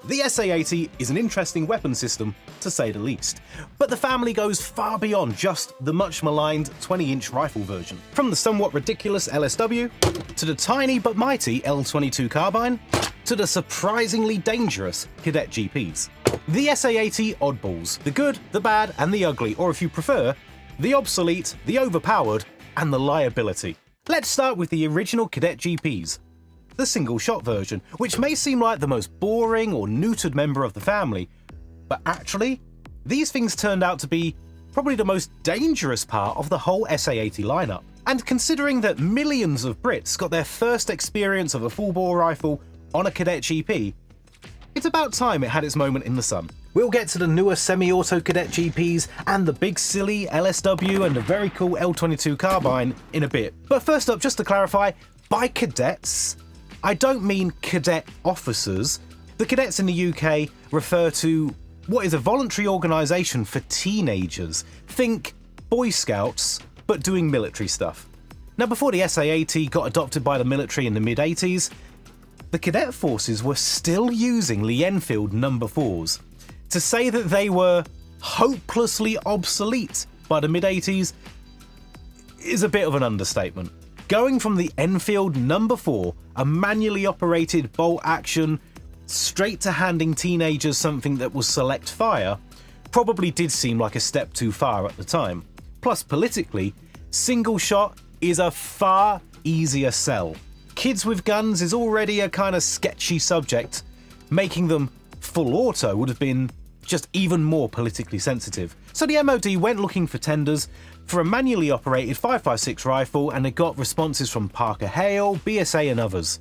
The SA80 is an interesting weapon system, to say the least, but the family goes far beyond just the much maligned 20-inch rifle version. From the somewhat ridiculous LSW, to the tiny but mighty L22 Carbine, to the surprisingly dangerous Cadet GPs. The SA80 oddballs, the good, the bad, and the ugly, or if you prefer, the obsolete, the overpowered, and the liability. Let's start with the original Cadet GPs, the single-shot version, which may seem like the most boring or neutered member of the family, but actually, these things turned out to be probably the most dangerous part of the whole SA80 lineup. And considering that millions of Brits got their first experience of a full-bore rifle on a Cadet GP, it's about time it had its moment in the sun. We'll get to the newer semi-auto Cadet GPs and the big silly LSW and the very cool L22 Carbine in a bit. But first up, just to clarify, by cadets, I don't mean cadet officers. The cadets in the UK refer to what is a voluntary organisation for teenagers. Think Boy Scouts, but doing military stuff. Now, before the SA80 got adopted by the military in the mid-80s, the cadet forces were still using the Enfield No. 4s. To say that they were hopelessly obsolete by the mid-80s is a bit of an understatement. Going from the Enfield No. 4, a manually operated bolt-action, straight to handing teenagers something that was select fire, probably did seem like a step too far at the time. Plus, politically, single shot is a far easier sell. Kids with guns is already a kind of sketchy subject. Making them full auto would have been just even more politically sensitive. So the MOD went looking for tenders for a manually operated 5.56 rifle, and they got responses from Parker Hale, BSA and others.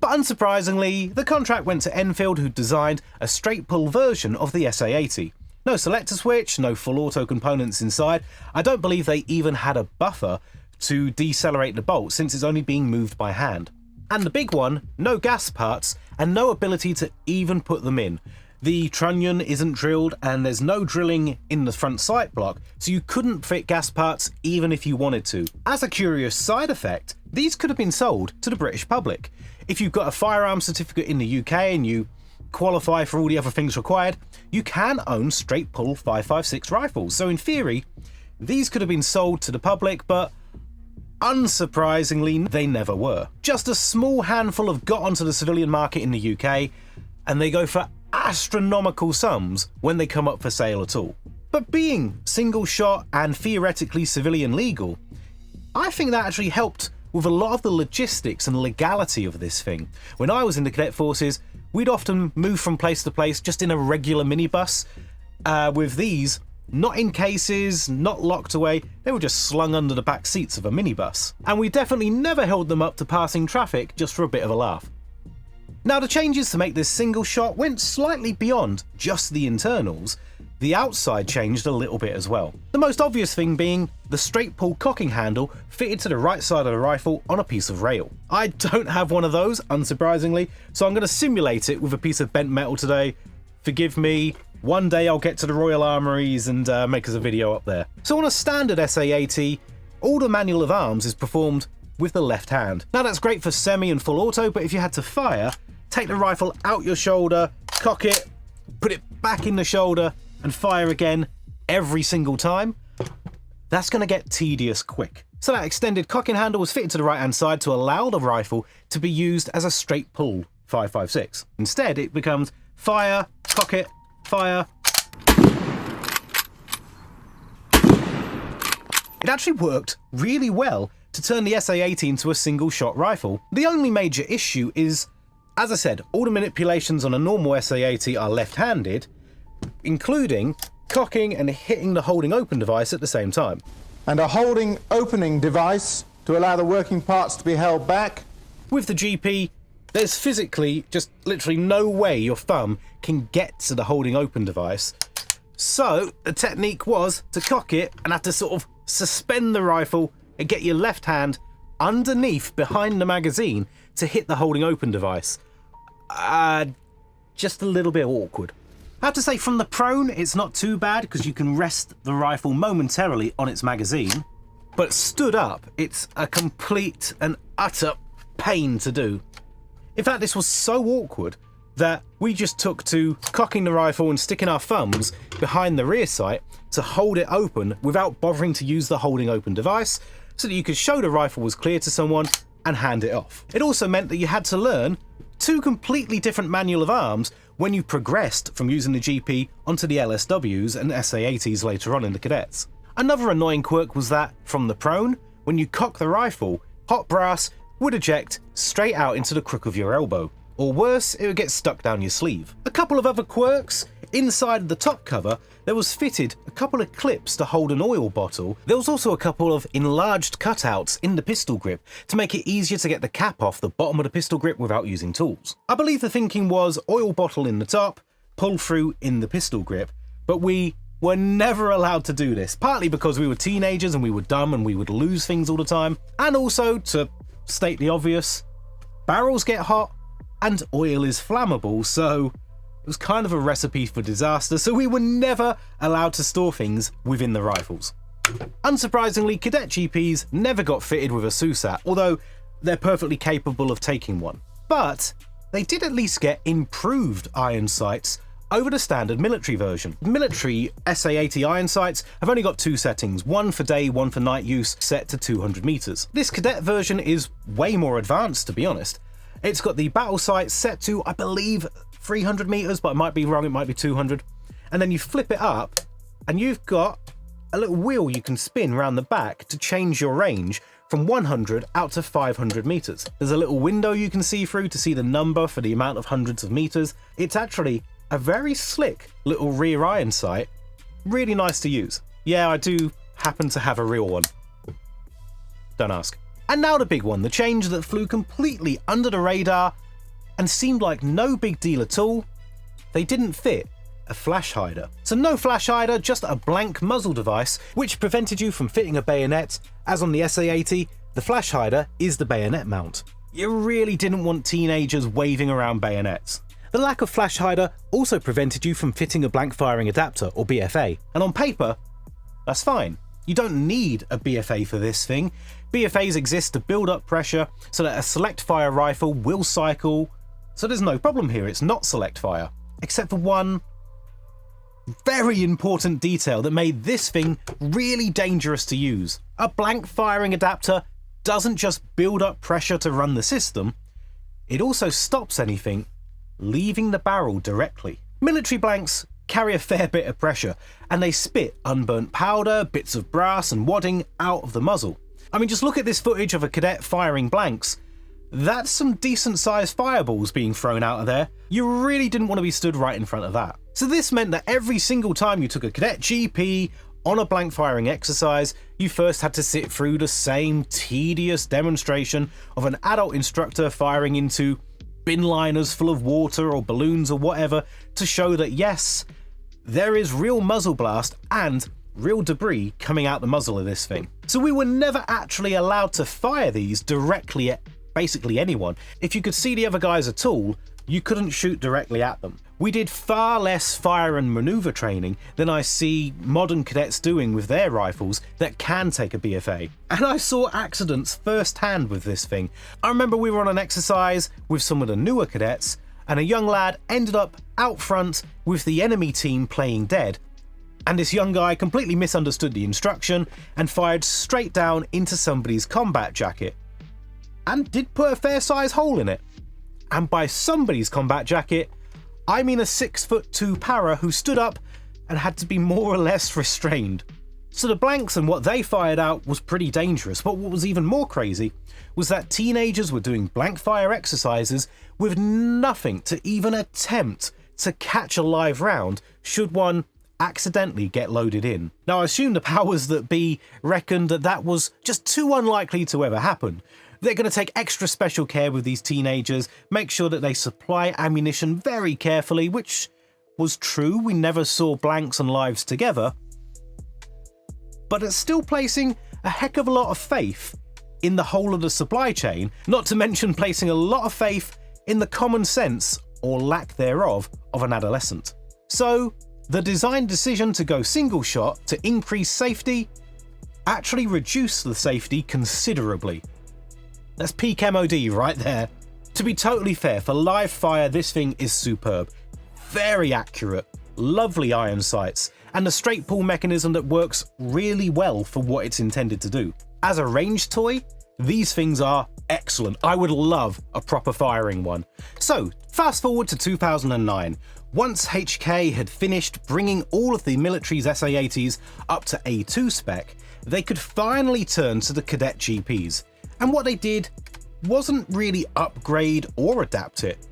But unsurprisingly, the contract went to Enfield, who designed a straight pull version of the SA80. No selector switch, no full auto components inside. I don't believe they even had a buffer to decelerate the bolt, since it's only being moved by hand. And the big one, no gas parts and no ability to even put them in. The trunnion isn't drilled and there's no drilling in the front sight block, so you couldn't fit gas parts even if you wanted to. As a curious side effect, these could have been sold to the British public. If you've got a firearm certificate in the UK and you qualify for all the other things required, you can own straight pull 5.56 rifles. So in theory, these could have been sold to the public, but unsurprisingly, they never were. Just a small handful have got onto the civilian market in the UK, and they go for astronomical sums when they come up for sale at all. But being single shot and theoretically civilian legal, I think that actually helped with a lot of the logistics and legality of this thing. When I was in the cadet forces, we'd often move from place to place just in a regular minibus. With these, not in cases, not locked away, they were just slung under the back seats of a minibus. And we definitely never held them up to passing traffic just for a bit of a laugh. Now, the changes to make this single shot went slightly beyond just the internals. The outside changed a little bit as well. The most obvious thing being the straight pull cocking handle fitted to the right side of the rifle on a piece of rail. I don't have one of those, unsurprisingly, so I'm going to simulate it with a piece of bent metal today. Forgive me, one day I'll get to the Royal Armouries and make us a video up there. So on a standard SA80, all the manual of arms is performed with the left hand. Now that's great for semi and full auto, but if you had to fire, take the rifle out your shoulder, cock it, put it back in the shoulder, and fire again every single time, that's going to get tedious quick. So that extended cocking handle was fitted to the right hand side to allow the rifle to be used as a straight pull 5.56. Instead, it becomes fire, cock it, fire. It actually worked really well to turn the SA80 into a single shot rifle. The only major issue is, as I said, all the manipulations on a normal SA80 are left-handed, including cocking and hitting the holding open device at the same time. And a holding opening device to allow the working parts to be held back. With the GP, there's physically just literally no way your thumb can get to the holding open device. So the technique was to cock it and have to sort of suspend the rifle and get your left hand underneath behind the magazine to hit the holding open device. Just a little bit awkward. I have to say, from the prone, it's not too bad because you can rest the rifle momentarily on its magazine. But stood up, it's a complete and utter pain to do. In fact, this was so awkward that we just took to cocking the rifle and sticking our thumbs behind the rear sight to hold it open without bothering to use the holding open device, so that you could show the rifle was clear to someone and hand it off. It also meant that you had to learn 2 completely different manual of arms when you progressed from using the GP onto the LSWs and SA80s later on in the cadets. Another annoying quirk was that, from the prone, when you cock the rifle, hot brass would eject straight out into the crook of your elbow, or worse, it would get stuck down your sleeve. A couple of other quirks: inside the top cover, there was fitted a couple of clips to hold an oil bottle. There was also a couple of enlarged cutouts in the pistol grip to make it easier to get the cap off the bottom of the pistol grip without using tools. I believe the thinking was oil bottle in the top, pull through in the pistol grip, but we were never allowed to do this, partly because we were teenagers and we were dumb and we would lose things all the time, and also, to state the obvious, barrels get hot and oil is flammable, so it was kind of a recipe for disaster, so we were never allowed to store things within the rifles. Unsurprisingly, Cadet GPs never got fitted with a SUSAT, although they're perfectly capable of taking one. But they did at least get improved iron sights over the standard military version. Military SA80 iron sights have only got 2 settings, one for day, one for night use, set to 200 meters. This cadet version is way more advanced, to be honest. It's got the battle sight set to, I believe, 300 meters, but I might be wrong, it might be 200. And then you flip it up and you've got a little wheel you can spin around the back to change your range from 100 out to 500 meters. There's a little window you can see through to see the number for the amount of hundreds of meters. It's actually a very slick little rear iron sight, really nice to use. Yeah, I do happen to have a real one. Don't ask. And now the big one, the change that flew completely under the radar and seemed like no big deal at all. They didn't fit a flash hider. So no flash hider, just a blank muzzle device, which prevented you from fitting a bayonet, as on the SA80, the flash hider is the bayonet mount. You really didn't want teenagers waving around bayonets. The lack of flash hider also prevented you from fitting a blank firing adapter, or BFA, and on paper, that's fine. You don't need a BFA for this thing. BFAs exist to build up pressure so that a select fire rifle will cycle, so there's no problem here, it's not select fire. Except for one very important detail that made this thing really dangerous to use. A blank firing adapter doesn't just build up pressure to run the system, it also stops anything leaving the barrel directly. Military blanks carry a fair bit of pressure, and they spit unburnt powder, bits of brass and wadding out of the muzzle. I mean, just look at this footage of a cadet firing blanks. That's some decent sized fireballs being thrown out of there. You really didn't want to be stood right in front of that. So this meant that every single time you took a Cadet GP on a blank firing exercise, you first had to sit through the same tedious demonstration of an adult instructor firing into bin liners full of water or balloons or whatever to show that yes, there is real muzzle blast and real debris coming out the muzzle of this thing. So we were never actually allowed to fire these directly at basically anyone. If you could see the other guys at all, you couldn't shoot directly at them. We did far less fire and maneuver training than I see modern cadets doing with their rifles that can take a BFA. And I saw accidents firsthand with this thing. I remember we were on an exercise with some of the newer cadets, and a young lad ended up out front with the enemy team playing dead. And this young guy completely misunderstood the instruction and fired straight down into somebody's combat jacket. And did put a fair size hole in it. And by somebody's combat jacket, I mean a 6'2" para who stood up and had to be more or less restrained. So the blanks and what they fired out was pretty dangerous, but what was even more crazy was that teenagers were doing blank fire exercises with nothing to even attempt to catch a live round should one accidentally get loaded in. Now I assume the powers that be reckoned that that was just too unlikely to ever happen. They're going to take extra special care with these teenagers, make sure that they supply ammunition very carefully, which was true, we never saw blanks and lives together, but it's still placing a heck of a lot of faith in the whole of the supply chain, not to mention placing a lot of faith in the common sense, or lack thereof, of an adolescent. So the design decision to go single shot to increase safety actually reduced the safety considerably. That's peak MOD right there. To be totally fair, for live fire this thing is superb. Very accurate, lovely iron sights, and a straight pull mechanism that works really well for what it's intended to do. As a range toy, these things are excellent. I would love a proper firing one. So, fast forward to 2009. Once HK had finished bringing all of the military's SA80s up to A2 spec, they could finally turn to the Cadet GPs. And what they did wasn't really upgrade or adapt it.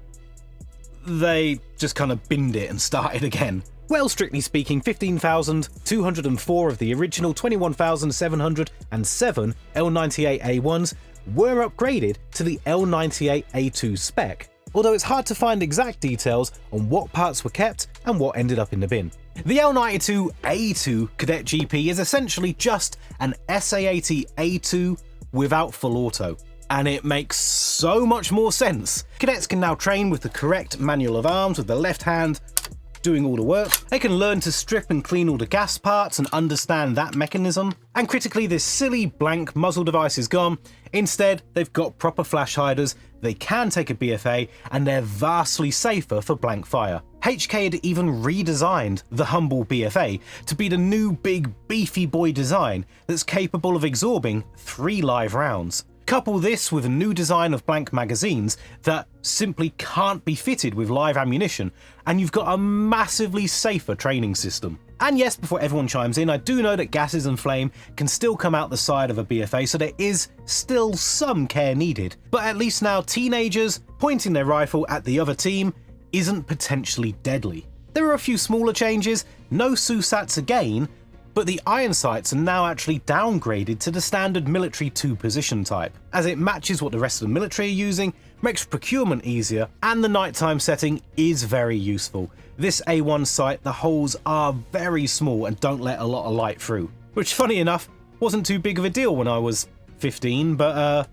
They just kind of binned it and started again. Well, strictly speaking, 15,204 of the original 21,707 L98A1s were upgraded to the L98A2 spec, although it's hard to find exact details on what parts were kept and what ended up in the bin. The L92A2 Cadet GP is essentially just an SA80A2 without full auto. And it makes so much more sense. Cadets can now train with the correct manual of arms with the left hand doing all the work. They can learn to strip and clean all the gas parts and understand that mechanism. And critically, this silly blank muzzle device is gone. Instead, they've got proper flash hiders, they can take a BFA, and they're vastly safer for blank fire. HK had even redesigned the humble BFA to be the new big beefy boy design that's capable of absorbing 3 live rounds. Couple this with a new design of blank magazines that simply can't be fitted with live ammunition, and you've got a massively safer training system. And yes, before everyone chimes in, I do know that gases and flame can still come out the side of a BFA, so there is still some care needed. But at least now teenagers pointing their rifle at the other team isn't potentially deadly. There are a few smaller changes, no SUSATs again, but the iron sights are now actually downgraded to the standard military 2-position type, as it matches what the rest of the military are using, makes procurement easier, and the nighttime setting is very useful. This A1 sight, the holes are very small and don't let a lot of light through, which funny enough wasn't too big of a deal when I was 15, but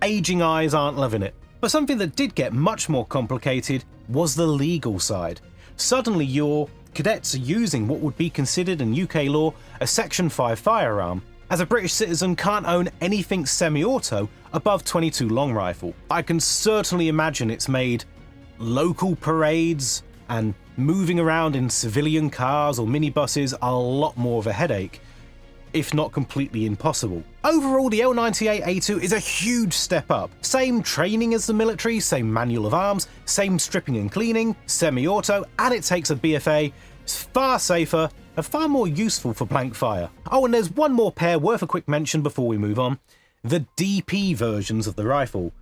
aging eyes aren't loving it. But something that did get much more complicated was the legal side. Suddenly your cadets are using what would be considered in UK law a Section 5 firearm, as a British citizen can't own anything semi-auto above 22 long rifle. I can certainly imagine it's made local parades and moving around in civilian cars or minibuses a lot more of a headache, if not completely impossible. Overall, the L98A2 is a huge step up. Same training as the military, same manual of arms, same stripping and cleaning, semi-auto, and it takes a BFA. It's far safer and far more useful for blank fire. Oh, and there's one more pair worth a quick mention before we move on. The DP versions of the rifle.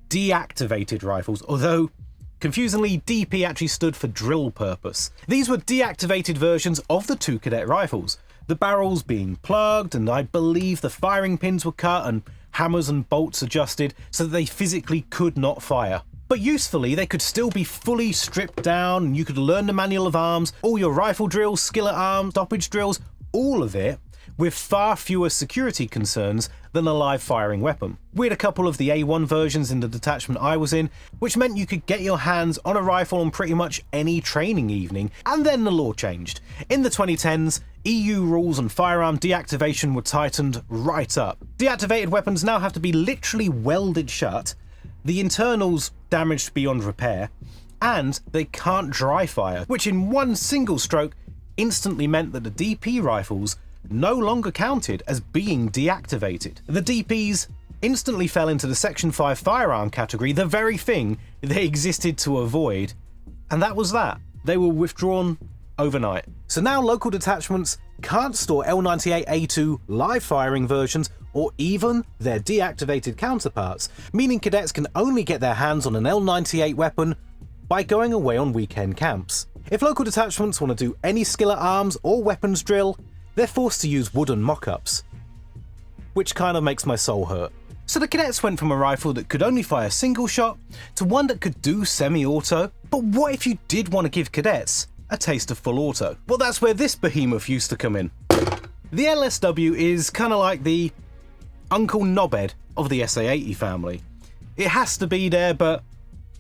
Deactivated rifles, although confusingly, DP actually stood for drill purpose. These were deactivated versions of the 2 cadet rifles, the barrels being plugged, and I believe the firing pins were cut and hammers and bolts adjusted so that they physically could not fire. But usefully, they could still be fully stripped down, and you could learn the manual of arms, all your rifle drills, skillet arms, stoppage drills, all of it, with far fewer security concerns than a live firing weapon. We had a couple of the A1 versions in the detachment I was in, which meant you could get your hands on a rifle on pretty much any training evening, and then the law changed. In the 2010s, EU rules on firearm deactivation were tightened right up. Deactivated weapons now have to be literally welded shut, the internals damaged beyond repair, and they can't dry fire, which in one single stroke instantly meant that the DP rifles no longer counted as being deactivated. The DPs instantly fell into the Section 5 firearm category, the very thing they existed to avoid, and that was that. They were withdrawn overnight. So now local detachments can't store L98A2 live firing versions or even their deactivated counterparts, meaning cadets can only get their hands on an L98 weapon by going away on weekend camps. If local detachments want to do any skillet arms or weapons drill, they're forced to use wooden mock-ups, which kind of makes my soul hurt. So the cadets went from a rifle that could only fire single shot to one that could do semi-auto. But what if you did want to give cadets a taste of full auto? Well, that's where this behemoth used to come in. The LSW is kind of like the Uncle Knobhead of the SA80 family. It has to be there, but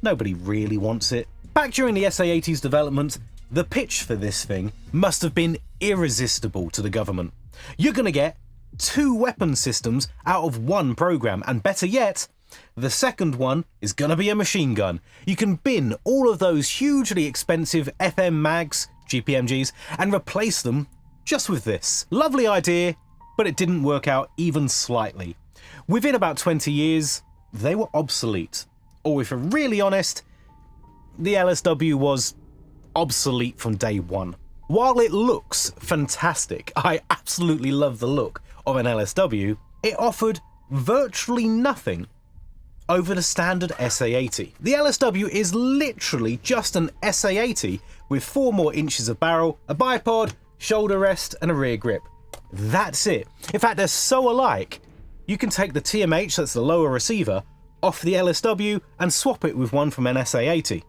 nobody really wants it. Back during the SA80's development, the pitch for this thing must have been irresistible to the government. You're going to get 2 weapon systems out of one program, and better yet, The second one is gonna be a machine gun. You can bin all of those hugely expensive FM mags, GPMGs, and replace them just with this. Lovely idea, but it didn't work out even slightly. Within about 20 years, they were obsolete. Or if we're really honest, the LSW was obsolete from day one. While it looks fantastic, I absolutely love the look of an LSW, it offered virtually nothing over the standard SA80. The LSW is literally just an SA80 with 4 more inches of barrel, a bipod, shoulder rest, and a rear grip. That's it. In fact, they're so alike, you can take the TMH, that's the lower receiver, off the LSW and swap it with one from an SA80.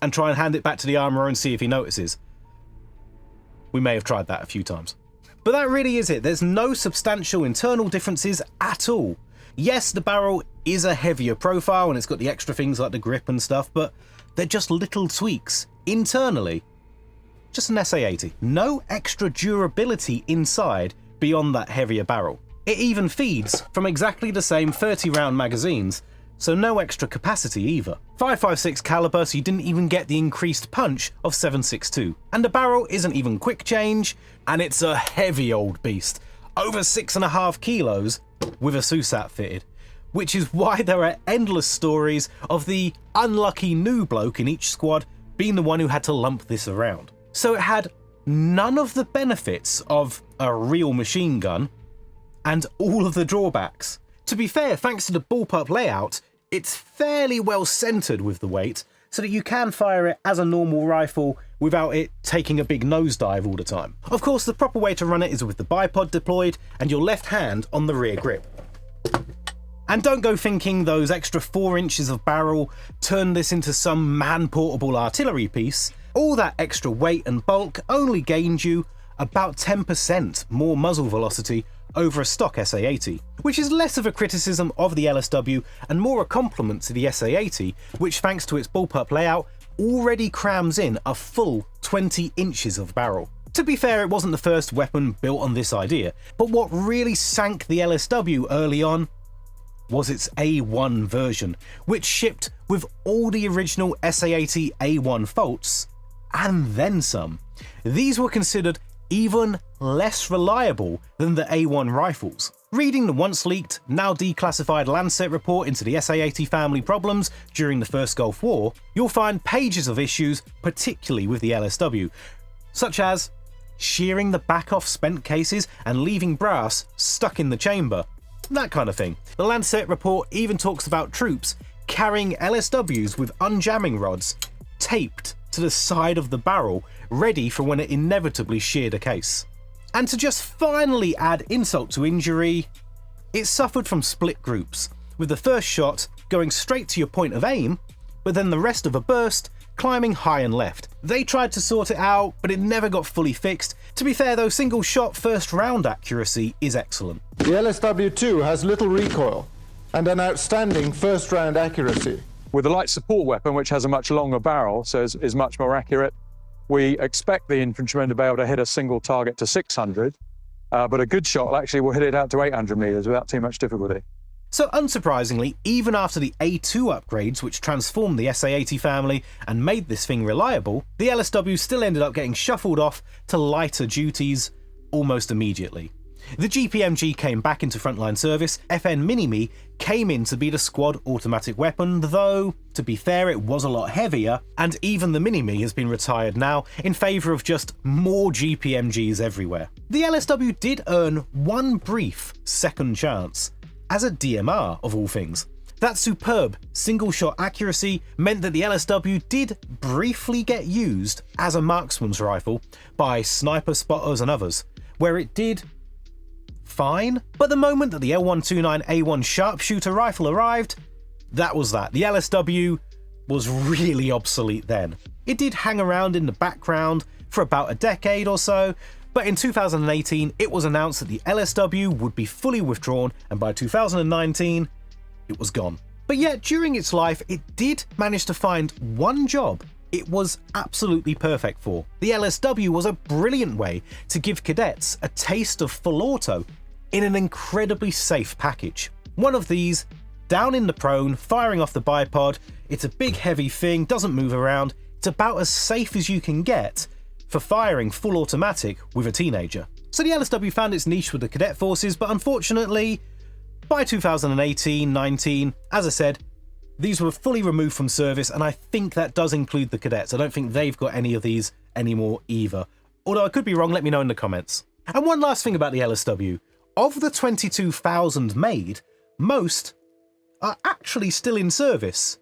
And try and hand it back to the armourer and see if he notices. We may have tried that a few times. But that really is it. There's no substantial internal differences at all. Yes, the barrel is a heavier profile and it's got the extra things like the grip and stuff, but they're just little tweaks internally. Just an SA80. No extra durability inside beyond that heavier barrel. It even feeds from exactly the same 30-round magazines, so no extra capacity either. 5.56 caliber, so you didn't even get the increased punch of 7.62. And the barrel isn't even quick change, and it's a heavy old beast. Over 6.5 kilos with a SUSAT fitted. Which is why there are endless stories of the unlucky new bloke in each squad being the one who had to lump this around. So it had none of the benefits of a real machine gun, and all of the drawbacks. To be fair, thanks to the Bullpup layout, it's fairly well centered with the weight, so that you can fire it as a normal rifle without it taking a big nosedive all the time. Of course, the proper way to run it is with the bipod deployed and your left hand on the rear grip. And don't go thinking those extra 4 inches of barrel turn this into some man-portable artillery piece. All that extra weight and bulk only gained you about 10% more muzzle velocity over a stock SA80, which is less of a criticism of the LSW and more a compliment to the SA80, which thanks to its bullpup layout already crams in a full 20 inches of barrel. To be fair, it wasn't the first weapon built on this idea, but what really sank the LSW early on was its A1 version, which shipped with all the original SA80 A1 faults, and then some. These were considered even less reliable than the A1 rifles. Reading the once leaked, now declassified Lancet report into the SA80 family problems during the First Gulf War, you'll find pages of issues, particularly with the LSW, such as shearing the back off spent cases and leaving brass stuck in the chamber, that kind of thing. The Lancet report even talks about troops carrying LSWs with unjamming rods taped to the side of the barrel, ready for when it inevitably sheared a case. And to just finally add insult to injury, it suffered from split groups, with the first shot going straight to your point of aim, but then the rest of a burst climbing high and left. They tried to sort it out, but it never got fully fixed. To be fair though, single shot first round accuracy is excellent. The LSW2 has little recoil and an outstanding first round accuracy. With a light support weapon, which has a much longer barrel, so is much more accurate, we expect the infantryman to be able to hit a single target to 600, but a good shot actually will hit it out to 800 meters without too much difficulty. So unsurprisingly, even after the A2 upgrades which transformed the SA80 family and made this thing reliable, the LSW still ended up getting shuffled off to lighter duties almost immediately. The GPMG came back into frontline service, FN Mini-Me came in to be the squad automatic weapon, though, to be fair, it was a lot heavier, and even the Mini-Me has been retired now in favour of just more GPMGs everywhere. The LSW did earn one brief second chance, as a DMR of all things. That superb single-shot accuracy meant that the LSW did briefly get used as a marksman's rifle by sniper spotters and others, where it did fine, but the moment that the L129A1 sharpshooter rifle arrived, that was that. The LSW was really obsolete then. It did hang around in the background for about a decade or so, but in 2018 it was announced that the LSW would be fully withdrawn, and by 2019 it was gone. But yet during its life it did manage to find one job it was absolutely perfect for. The LSW was a brilliant way to give cadets a taste of full auto in an incredibly safe package. One of these Down in the prone, firing off the bipod, it's a big heavy thing, doesn't move around, it's about as safe as you can get for firing full automatic with a teenager. So the LSW found its niche with the cadet forces, but unfortunately, by 2018-19, as I said, these were fully removed from service, and I think that does include the cadets. I don't think they've got any of these anymore either. Although I could be wrong, let me know in the comments. And one last thing about the LSW. Of the 22,000 made, most are actually still in service.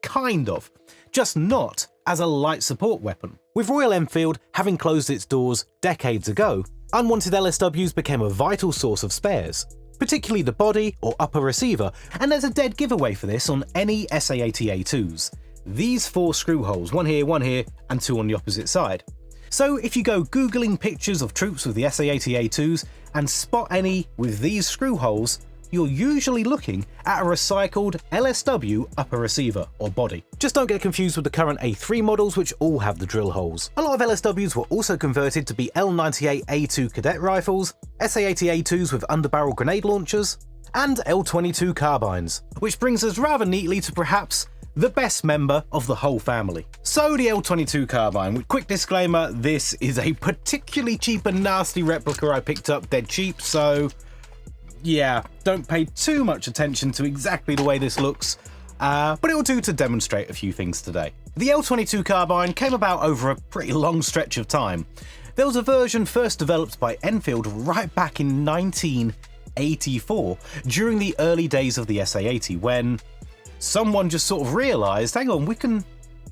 Kind of. Just not as a light support weapon. With Royal Enfield having closed its doors decades ago, unwanted LSWs became a vital source of spares, particularly the body or upper receiver, and there's a dead giveaway for this on any SA80A2s. These 4 screw holes, one here, and 2 on the opposite side. So if you go googling pictures of troops with the SA80A2s and spot any with these screw holes, you're usually looking at a recycled LSW upper receiver or body. Just don't get confused with the current A3 models, which all have the drill holes. A lot of LSWs were also converted to be L98A2 Cadet rifles, SA80A2s with underbarrel grenade launchers, and L22 carbines, which brings us rather neatly to perhaps the best member of the whole family. So the L22 carbine, with quick disclaimer, this is a particularly cheap and nasty replica I picked up dead cheap, so yeah, don't pay too much attention to exactly the way this looks, but it will do to demonstrate a few things today. The L22 carbine came about over a pretty long stretch of time. There was a version first developed by Enfield right back in 1984, during the early days of the SA80, when someone just sort of realised, hang on, we can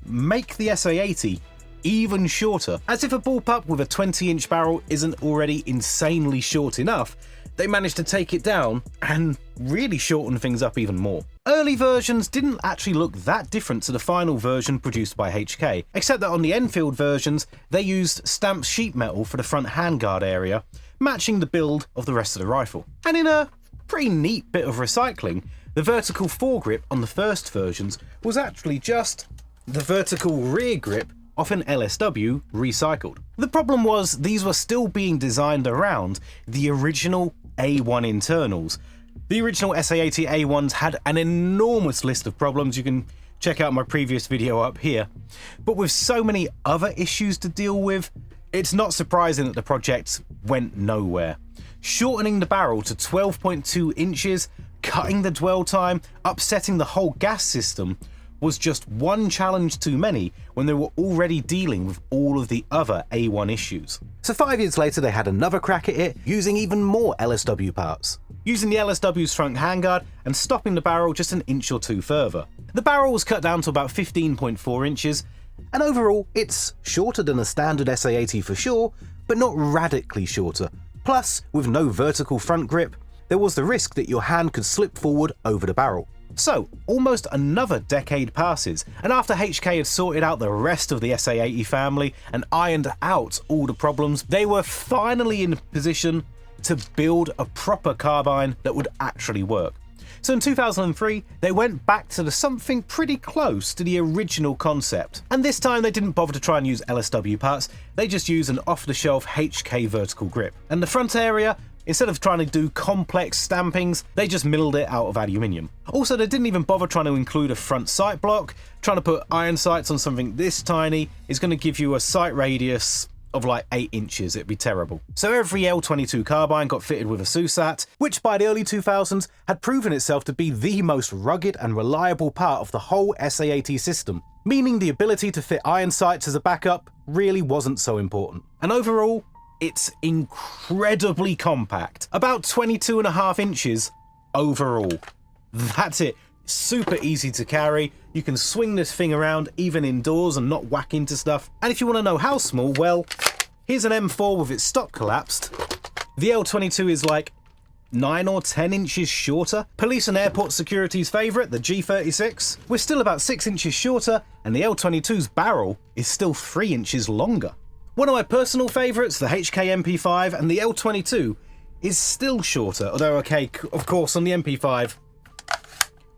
make the SA80 even shorter. As if a bullpup with a 20-inch barrel isn't already insanely short enough, they managed to take it down and really shorten things up even more. Early versions didn't actually look that different to the final version produced by HK, except that on the Enfield versions, they used stamped sheet metal for the front handguard area, matching the build of the rest of the rifle. And in a pretty neat bit of recycling, the vertical foregrip on the first versions was actually just the vertical rear grip off an LSW recycled. The problem was these were still being designed around the original A1 internals. The original SA80 A1s had an enormous list of problems. You can check out my previous video up here. But with so many other issues to deal with, it's not surprising that the project went nowhere. Shortening the barrel to 12.2 inches, cutting the dwell time, upsetting the whole gas system was just one challenge too many when they were already dealing with all of the other A1 issues. So 5 years later they had another crack at it, using even more LSW parts, using the LSW's front handguard and stopping the barrel just an inch or two further. The barrel was cut down to about 15.4 inches, and overall it's shorter than a standard SA80 for sure, but not radically shorter. Plus, with no vertical front grip, there was the risk that your hand could slip forward over the barrel. So, almost another decade passes, and after HK had sorted out the rest of the SA80 family and ironed out all the problems, they were finally in a position to build a proper carbine that would actually work. So in 2003, they went back to something pretty close to the original concept. And this time they didn't bother to try and use LSW parts, they just used an off-the-shelf HK vertical grip. And the front area, instead of trying to do complex stampings, they just milled it out of aluminium. Also, they didn't even bother trying to include a front sight block. Trying to put iron sights on something this tiny is going to give you a sight radius of like 8 inches. It'd be terrible. So every L22 carbine got fitted with a SUSAT, which by the early 2000s had proven itself to be the most rugged and reliable part of the whole SA80 system, meaning the ability to fit iron sights as a backup really wasn't so important. And overall, it's incredibly compact, about 22.5 inches overall. That's it. Super easy to carry. You can swing this thing around even indoors and not whack into stuff. And if you want to know how small, well, here's an M4 with its stock collapsed. The L22 is like 9 or 10 inches shorter. Police and airport security's favourite, the G36, we're still about 6 inches shorter, and the L22's barrel is still 3 inches longer. One of my personal favourites, the HK MP5, and the L22 is still shorter, although okay, of course on the MP5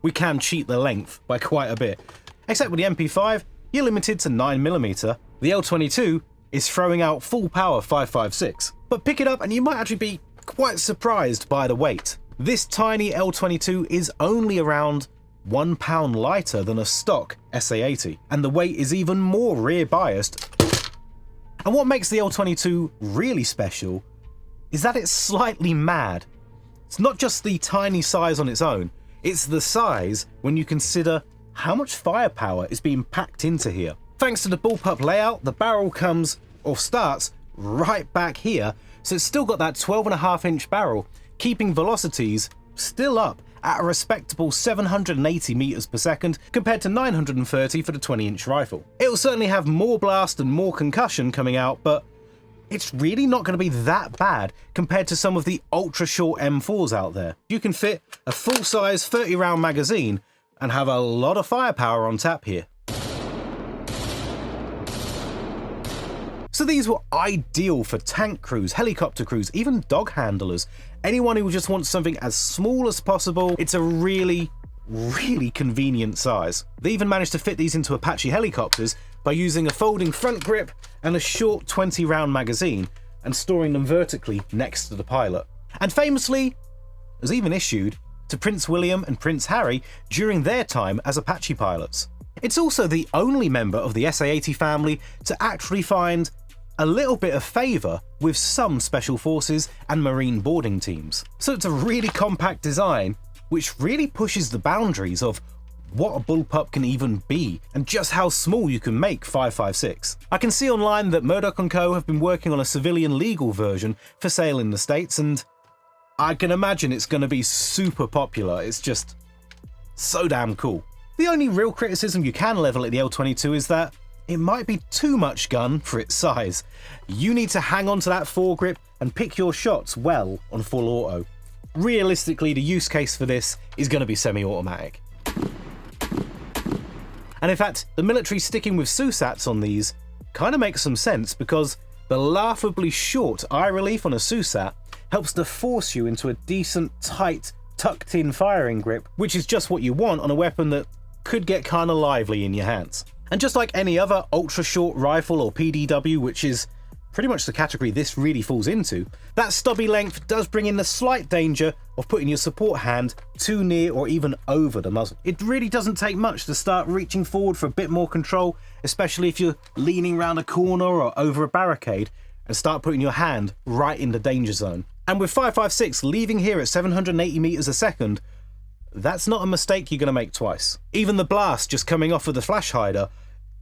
we can cheat the length by quite a bit. Except with the MP5, you're limited to 9mm. The L22 is throwing out full power 5.56. But pick it up and you might actually be quite surprised by the weight. This tiny L22 is only around 1 pound lighter than a stock SA80, and the weight is even more rear biased. And what makes the L22 really special is that it's slightly mad. It's not just the tiny size on its own, it's the size when you consider how much firepower is being packed into here. Thanks to the Bullpup layout, the barrel comes, or starts, right back here, so it's still got that 12.5-inch barrel, keeping velocities still up at a respectable 780 meters per second compared to 930 for the 20-inch rifle. It'll certainly have more blast and more concussion coming out, but it's really not going to be that bad compared to some of the ultra-short M4s out there. You can fit a full-size 30-round magazine and have a lot of firepower on tap here. So these were ideal for tank crews, helicopter crews, even dog handlers. Anyone who just wants something as small as possible. It's a really convenient size. They even managed to fit these into Apache helicopters by using a folding front grip and a short 20-round magazine and storing them vertically next to the pilot. And famously, it was even issued to Prince William and Prince Harry during their time as Apache pilots. It's also the only member of the SA80 family to actually find a little bit of favour with some special forces and marine boarding teams. So it's a really compact design which really pushes the boundaries of what a bullpup can even be and just how small you can make 5.56. I can see online that Murdoch & Co have been working on a civilian legal version for sale in the States, and I can imagine it's going to be super popular. It's just so damn cool. The only real criticism you can level at the L22 is that it might be too much gun for its size. You need to hang on to that foregrip and pick your shots well on full auto. Realistically, the use case for this is going to be semi-automatic. And in fact, the military sticking with SUSATs on these kind of makes some sense, because the laughably short eye relief on a SUSAT helps to force you into a decent, tight, tucked-in firing grip, which is just what you want on a weapon that could get kind of lively in your hands. And just like any other ultra-short rifle or PDW, which is pretty much the category this really falls into, that stubby length does bring in the slight danger of putting your support hand too near or even over the muzzle. It really doesn't take much to start reaching forward for a bit more control, especially if you're leaning around a corner or over a barricade, and start putting your hand right in the danger zone. And with 5.56 leaving here at 780 meters a second, that's not a mistake you're going to make twice. Even the blast just coming off of the flash hider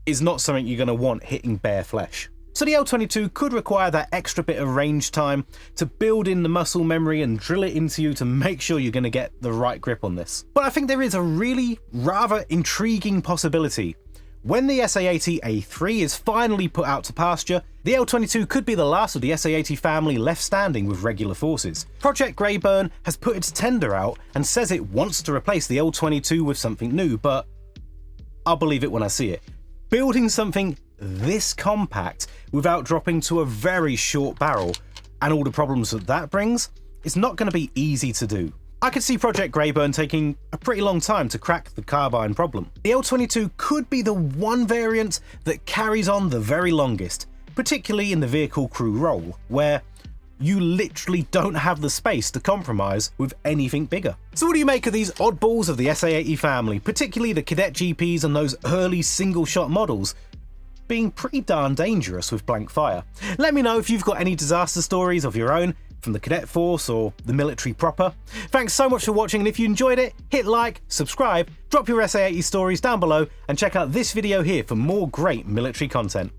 is not something you're going to want hitting bare flesh. So the L22 could require that extra bit of range time to build in the muscle memory and drill it into you to make sure you're going to get the right grip on this. But I think there is a really rather intriguing possibility. When the SA80A3 is finally put out to pasture, the L22 could be the last of the SA80 family left standing with regular forces. Project Greyburn has put its tender out and says it wants to replace the L22 with something new, but I'll believe it when I see it. Building something this compact without dropping to a very short barrel and all the problems that brings is not going to be easy to do. I could see Project Greyburn taking a pretty long time to crack the carbine problem. The L22 could be the one variant that carries on the very longest, particularly in the vehicle crew role, where you literally don't have the space to compromise with anything bigger. So what do you make of these oddballs of the SA80 family, particularly the Cadet GPs and those early single-shot models being pretty darn dangerous with blank fire? Let me know if you've got any disaster stories of your own from the cadet force or the military proper. Thanks so much for watching, and if you enjoyed it, hit like, subscribe, drop your SA80 stories down below, and check out this video here for more great military content.